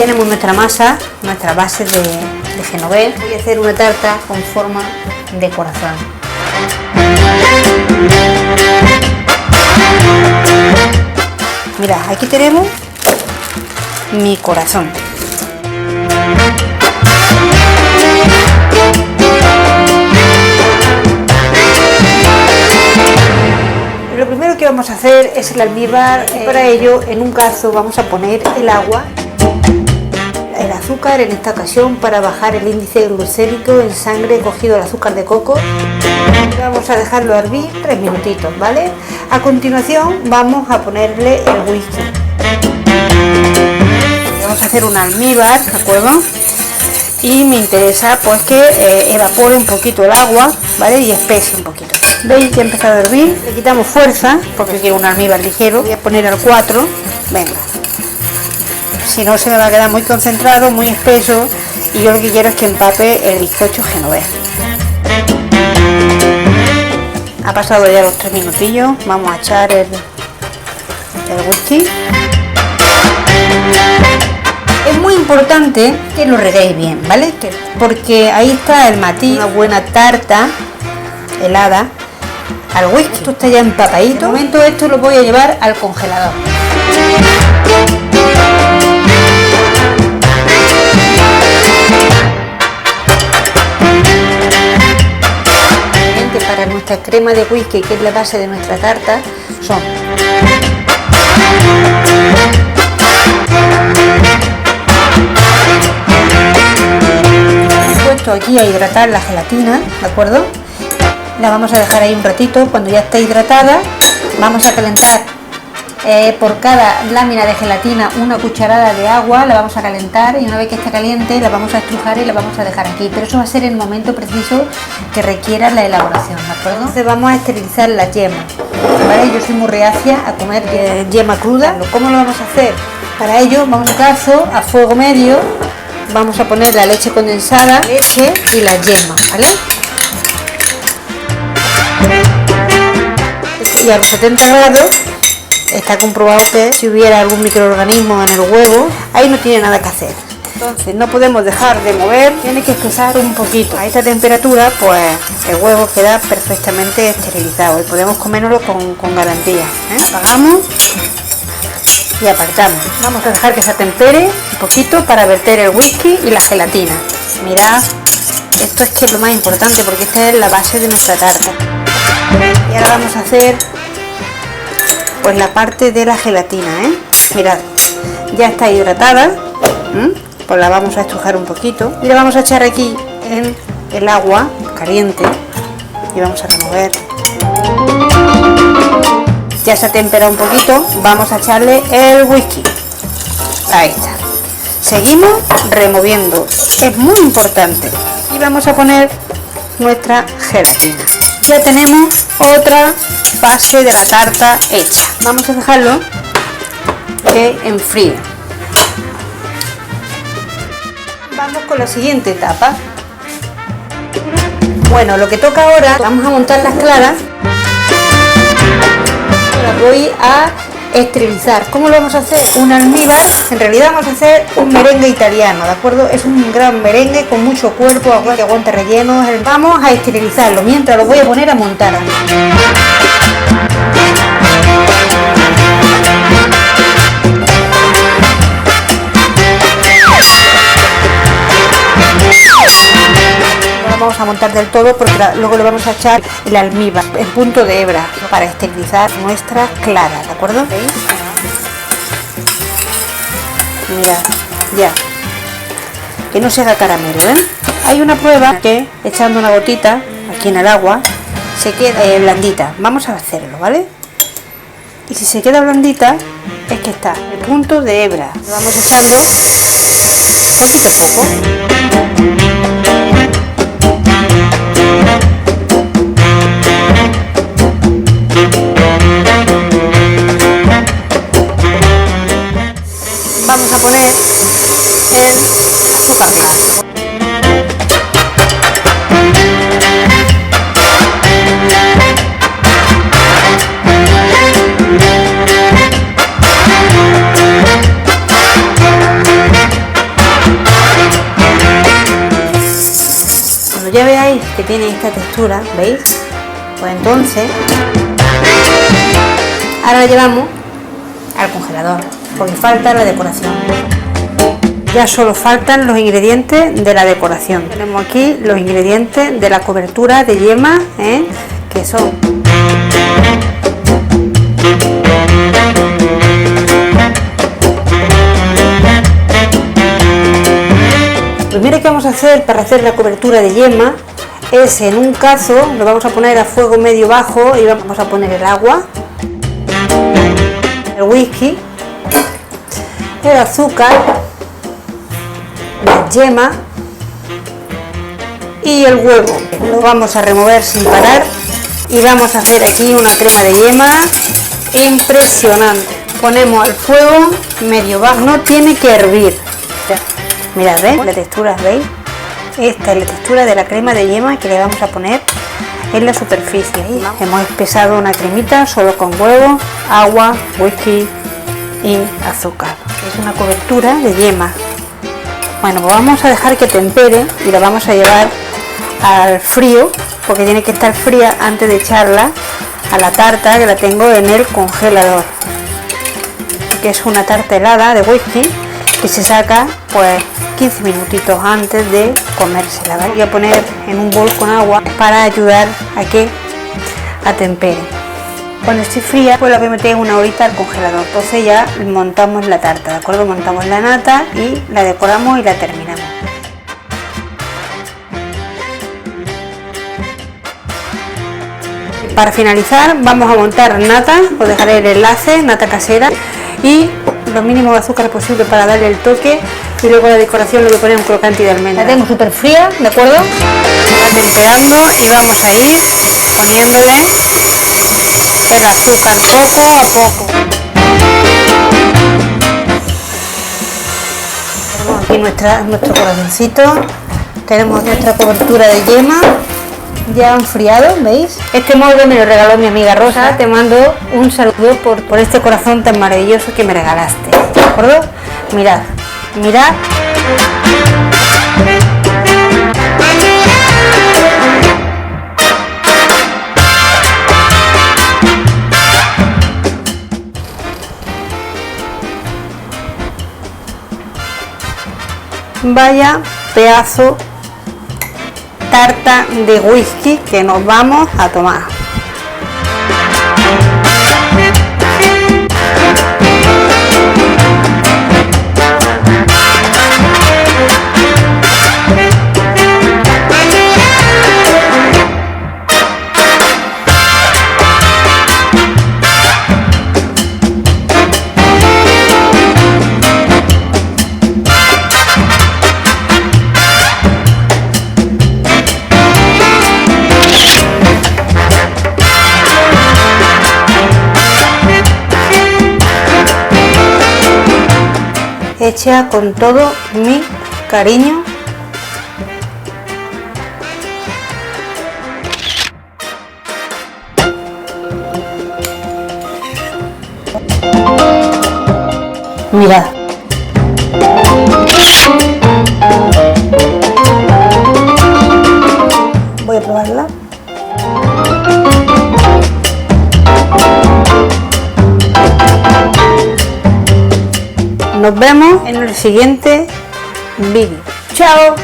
tenemos nuestra masa, nuestra base de genovés. Voy a hacer una tarta con forma de corazón. Mira, aquí tenemos mi corazón. Lo primero que vamos a hacer es el almíbar. Para ello, en un cazo vamos a poner el agua, el azúcar en esta ocasión para bajar el índice glucémico en sangre. He cogido el azúcar de coco. Vamos a dejarlo hervir 3 minutitos, ¿vale? A continuación vamos a ponerle el whisky. Vamos a hacer un almíbar, ¿de acuerdo? Y me interesa pues que evapore un poquito el agua, ¿vale? Y espese un poquito. ¿Veis que ha empezado a hervir? Le quitamos fuerza porque quiero un almíbar ligero. Voy a poner al 4. Venga. Si no se me va a quedar muy concentrado, muy espeso. Y yo lo que quiero es que empape el bizcocho genovés. Ha pasado ya los 3 minutillos. Vamos a echar el whisky. Es muy importante que lo reguéis bien, ¿vale? Porque ahí está el matiz. Una buena tarta helada al whisky. Esto está ya empapadito. De momento esto lo voy a llevar al congelador. Para nuestra crema de whisky, que es la base de nuestra tarta, son puesto aquí a hidratar la gelatina, ¿de acuerdo? La vamos a dejar ahí un ratito. Cuando ya esté hidratada, vamos a calentar por cada lámina de gelatina una cucharada de agua. La vamos a calentar y una vez que esté caliente la vamos a estrujar y la vamos a dejar aquí, pero eso va a ser el momento preciso que requiera la elaboración, ¿de acuerdo? Entonces vamos a esterilizar la yema, ¿vale? Yo soy muy reacia a comer yema cruda. ¿Cómo lo vamos a hacer? Para ello vamos a cazo a fuego medio, vamos a poner la leche condensada, leche y la yema, ¿vale? Y a los 70 grados. Está comprobado que si hubiera algún microorganismo en el huevo, ahí no tiene nada que hacer. Entonces no podemos dejar de mover, tiene que espesar un poquito. A esta temperatura pues el huevo queda perfectamente esterilizado y podemos comérnoslo con garantía. Apagamos y apartamos. Vamos a dejar que se atempere un poquito para verter el whisky y la gelatina. Mirad, esto es que es lo más importante porque esta es la base de nuestra tarta. Y ahora vamos a hacer pues la parte de la gelatina, mirad, ya está hidratada. Pues la vamos a estrujar un poquito y la vamos a echar aquí en el agua caliente y vamos a remover. Ya se ha temperado un poquito, vamos a echarle el whisky. Ahí está. Seguimos removiendo, es muy importante. Y vamos a poner nuestra gelatina. Ya tenemos otra base de la tarta hecha. Vamos a dejarlo que enfríe. Vamos con la siguiente etapa. Bueno, lo que toca ahora, vamos a montar las claras. Las voy a esterilizar. ¿Cómo lo vamos a hacer? Un almíbar. En realidad vamos a hacer un merengue italiano, ¿de acuerdo? Es un gran merengue con mucho cuerpo, que aguanta rellenos. Vamos a esterilizarlo mientras lo voy a poner a montar. Vamos a montar del todo porque luego le vamos a echar el almíbar en punto de hebra para esterilizar nuestras claras, ¿de acuerdo? ¿Veis? Mirad, ya, que no se haga caramelo, Hay una prueba que echando una gotita aquí en el agua se queda blandita. Vamos a hacerlo, ¿vale? Y si se queda blandita es que está en punto de hebra. Lo vamos echando poquito a poco. Vamos a poner el azúcar glass. ya veáis que tiene esta textura, ¿veis? Pues entonces ahora la llevamos al congelador, porque falta la decoración. Ya solo faltan los ingredientes de la decoración. Tenemos aquí los ingredientes de la cobertura de yema, que son lo primero que vamos a hacer para hacer la cobertura de yema es, en un cazo, lo vamos a poner a fuego medio bajo y vamos a poner el agua, el whisky, el azúcar, la yema y el huevo. Lo vamos a remover sin parar y vamos a hacer aquí una crema de yema impresionante. Ponemos al fuego medio bajo, no tiene que hervir. Mirad, ¿veis? La textura, ¿veis? Esta es la textura de la crema de yema que le vamos a poner en la superficie. Ahí hemos espesado una cremita solo con huevo, agua, whisky y azúcar. Es una cobertura de yema. Bueno, pues vamos a dejar que tempere y la vamos a llevar al frío, porque tiene que estar fría antes de echarla a la tarta, que la tengo en el congelador, que es una tarta helada de whisky que se saca pues 15 minutitos antes de comérsela, ¿vale? Voy a poner en un bol con agua para ayudar a que atempere. Cuando esté fría, pues la voy a meter una horita al congelador. Entonces ya montamos la tarta, ¿de acuerdo? Montamos la nata y la decoramos y la terminamos. Para finalizar vamos a montar nata, os dejaré el enlace, nata casera, y lo mínimo de azúcar posible para darle el toque, y luego la decoración le voy a poner un crocante de almendra. La tengo súper fría, ¿de acuerdo? Va temperando y vamos a ir poniéndole el azúcar poco a poco. Tenemos aquí nuestro corazoncito, tenemos nuestra cobertura de yema ya enfriado, ¿veis? Este molde me lo regaló mi amiga Rosa. Te mando un saludo por este corazón tan maravilloso que me regalaste, ¿de acuerdo? Mirad, mirad. Vaya pedazo tarta de whisky que nos vamos a tomar. Hecha con todo mi cariño. Mirad. Voy a probarla. Nos vemos en el siguiente vídeo. ¡Chao!